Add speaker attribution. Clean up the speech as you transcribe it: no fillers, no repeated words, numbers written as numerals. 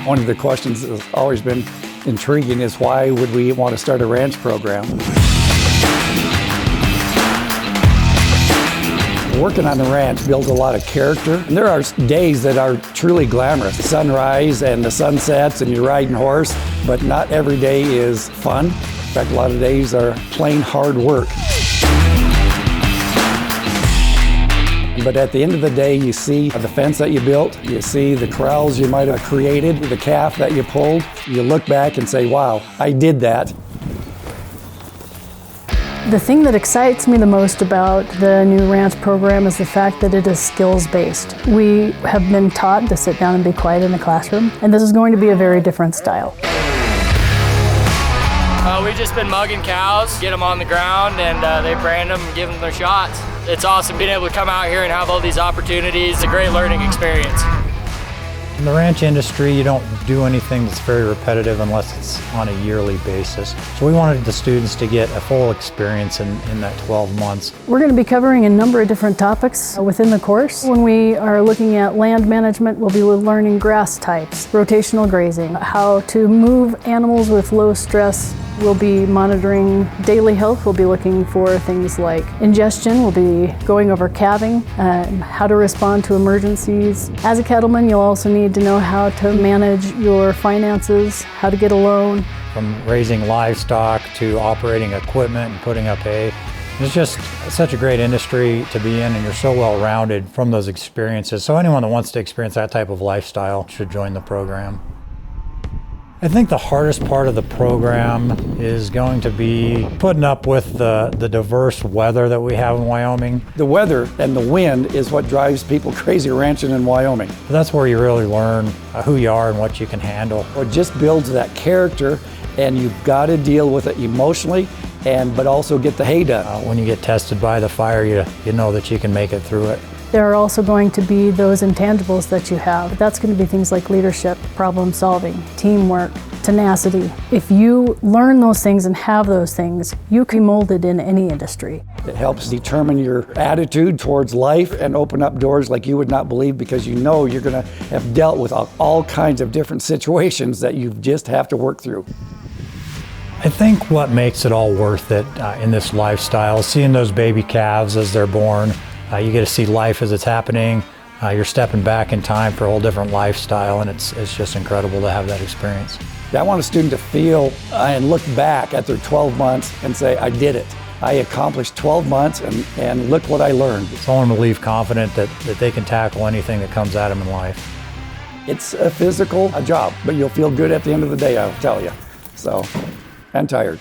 Speaker 1: One of the questions that's always been intriguing is why would we want to start a ranch program? Working on the ranch builds a lot of character. And there are days that are truly glamorous. The sunrise and the sunsets and you're riding horse, but not every day is fun. In fact, a lot of days are plain hard work. But at the end of the day, you see the fence that you built, you see the corrals you might have created, the calf that you pulled. You look back and say, wow, I did that.
Speaker 2: The thing that excites me the most about the new ranch program is the fact that it is skills-based. We have been taught to sit down and be quiet in the classroom, and this is going to be a very different style.
Speaker 3: We've just been mugging cows, get them on the ground, and they brand them and give them their shots. It's awesome being able to come out here and have all these opportunities. It's a great learning experience.
Speaker 4: In the ranch industry, you don't do anything that's very repetitive unless it's on a yearly basis. So we wanted the students to get a full experience in that 12 months.
Speaker 2: We're going to be covering a number of different topics within the course. When we are looking at land management, we'll be learning grass types, rotational grazing, how to move animals with low stress. We'll be monitoring daily health. We'll be looking for things like ingestion. We'll be going over calving, how to respond to emergencies. As a cattleman, you'll also need to know how to manage your finances, how to get a loan.
Speaker 4: From raising livestock to operating equipment and putting up hay. It's just such a great industry to be in, and you're so well-rounded from those experiences. So anyone that wants to experience that type of lifestyle should join the program. I think the hardest part of the program is going to be putting up with the diverse weather that we have in Wyoming.
Speaker 1: The weather and the wind is what drives people crazy ranching in Wyoming.
Speaker 4: That's where you really learn who you are and what you can handle.
Speaker 1: It just builds that character, and you've got to deal with it emotionally, but also get the hay done.
Speaker 4: When you get tested by the fire, you know that you can make it through it.
Speaker 2: There are also going to be those intangibles that you have. That's going to be things like leadership, problem solving, teamwork, tenacity. If you learn those things and have those things, you can be molded in any industry.
Speaker 1: It helps determine your attitude towards life and open up doors like you would not believe, because you know you're going to have dealt with all kinds of different situations that you just have to work through.
Speaker 4: I think what makes it all worth it in this lifestyle, seeing those baby calves as they're born. You get to see life as it's happening. You're stepping back in time for a whole different lifestyle, and it's just incredible to have that experience.
Speaker 1: I want a student to feel and look back at their 12 months and say, I did it. I accomplished 12 months and look what I learned.
Speaker 4: So I want them to leave confident that they can tackle anything that comes at them in life.
Speaker 1: It's a physical job, but you'll feel good at the end of the day, I'll tell you. So, I'm tired.